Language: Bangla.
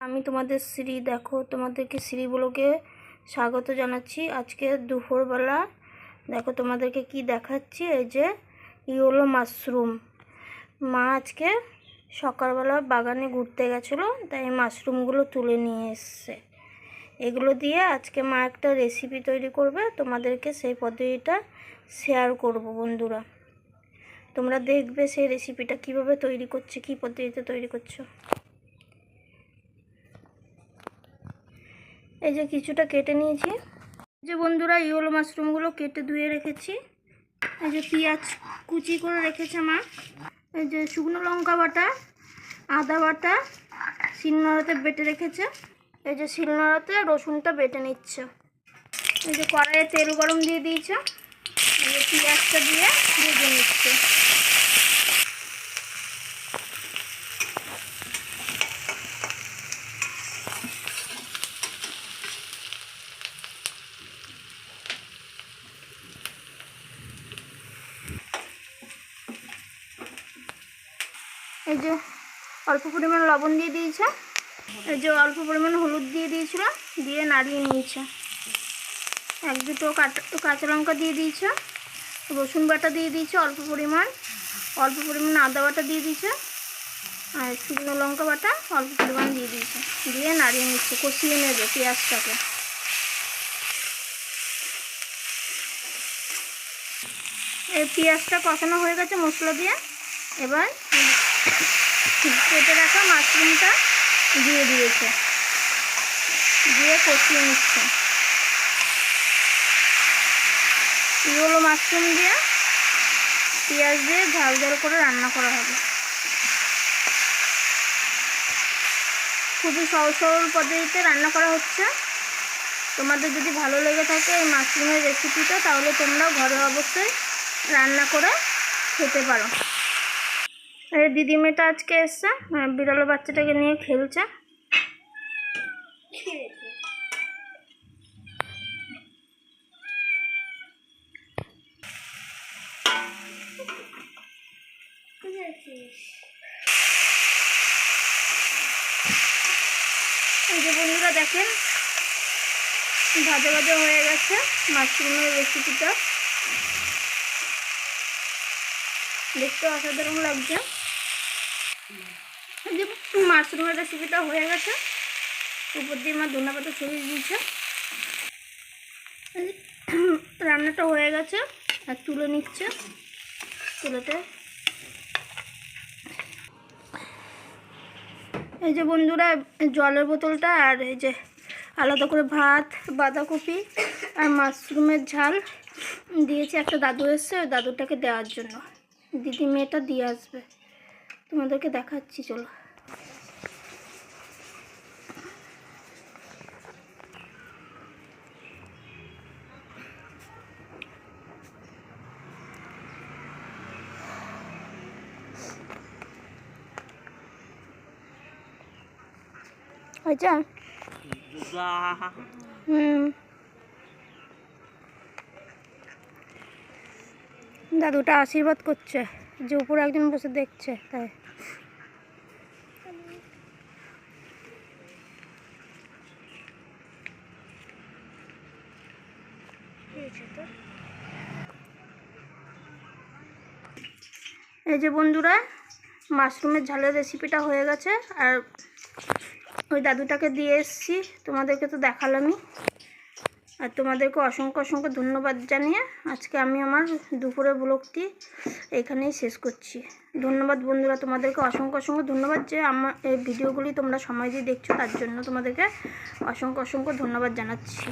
আমি তোমাদের শ্রী, দেখো তোমাদেরকে শ্রী ব্লগে স্বাগত জানাচ্ছি। আজকে দুপুরবেলা দেখো তোমাদেরকে কি দেখাচ্ছি। এই যে হলো মাশরুম। মা আজকে সকালবেলা বাগানে ঘুরতে গেছিলো, তাই মাশরুমগুলো তুলে নিয়ে এসছে। এগুলো দিয়ে আজকে মা একটা রেসিপি তৈরি করবে, তোমাদেরকে সেই পদ্ধতিটা শেয়ার করব। বন্ধুরা, তোমরা দেখবে সেই রেসিপিটা কিভাবে তৈরি করছে, কী পদ্ধতিতে তৈরি করছো। এই যে কিছুটা কেটে নিয়েছি। যে বন্ধুরা, ইয়েলো মাশরুমগুলো কেটে ধুয়ে রেখেছি। এই যে পেঁয়াজ কুচি করে রেখেছে মা। এই যে শুকনো লঙ্কা বাটা, আদা বাটা শিলনোড়াতে বেটে রেখেছে। এই যে শিলনোড়াতে রসুনটা বেটে নিচ্ছে। এই যে কড়াইয়ে তেল গরম দিয়ে দিয়েছে। এই যে পেঁয়াজটা দিয়ে ভেজে নিচ্ছে। এই যে অল্প পরিমাণ লবণ দিয়ে দিয়েছে। এই যে অল্প পরিমাণ হলুদ দিয়ে দিয়েছিল, দিয়ে নাড়িয়ে নিয়েছে। এক দুটো কাঁচা লঙ্কা দিয়ে দিয়েছে, রসুন বাটা দিয়ে দিয়েছে অল্প পরিমাণ আদা বাটা দিয়ে দিয়েছে, আর শুকনো লঙ্কা বাটা অল্প পরিমাণ দিয়ে দিয়েছে। দিয়ে নাড়িয়ে নিচ্ছে, কষিয়ে নেবে পেঁয়াজটাকে। এই পেঁয়াজটা কষানো হয়ে গেছে মশলা দিয়ে। এবার কেটে রাখা মাশরুমটা দিয়ে দিয়েছে, দিয়ে কষিয়ে নিচ্ছে। এগুলো মাশরুম দিয়ে পেঁয়াজ দিয়ে ঝাল ঝাল করে রান্না করা হবে। খুবই সহজ সরল পদ্ধতিতে রান্না করা হচ্ছে। তোমাদের যদি ভালো লেগে থাকে এই মাশরুমের রেসিপিটা, তাহলে তোমরা ঘরে অবশ্যই রান্না করে খেতে পারো। এই দিদিমেয়েটা আজকে এসছে, বিড়ালো বাচ্চাটাকে নিয়ে খেলছে। এই যে বন্ধুরা দেখেন, ভাজা ভাজা হয়ে গেছে মাশরুমের রেসিপিটা। দেখতে অসাধারণ লাগছে। এই যে মাশরুমের রেসিপিটা হয়ে গেছে, উপর দিয়ে আমার ধনে পাতা ছড়িয়ে দিয়েছে। রান্নাটা হয়ে গেছে, আর তুলে নিচ্ছে তুলেতে। এই যে বন্ধুরা, জলের বোতলটা আর এই যে আলাদা করে ভাত, বাঁধাকপি আর মাশরুমের ঝাল দিয়েছে। একটা দাদু এসছে, ওই দাদুটাকে দেওয়ার জন্য। দিদি মেয়েটা দিয়ে আসবে, তোমাদেরকে দেখাচ্ছি, চলো। আচ্ছা, দাদুটা আশীর্বাদ করছে, যে উপরে একজন বসে দেখছে, তাই। এই যে বন্ধুরা, মাশরুমের ঝালের রেসিপিটা হয়ে গেছে, আর ওই দাদুটাকে দিয়ে এসছি, তোমাদেরকে তো দেখালামই। আর তোমাদেরকে অসংখ্য অসংখ্য ধন্যবাদ জানিয়ে আজকে আমি আমার দুপুরের ব্লগটি এখানেই শেষ করছি। ধন্যবাদ বন্ধুরা, তোমাদেরকে অসংখ্য অসংখ্য ধন্যবাদ যে আমার এই ভিডিওগুলি তোমরা সময় দিয়ে দেখছো, তার জন্য তোমাদেরকে অসংখ্য অসংখ্য ধন্যবাদ জানাচ্ছি।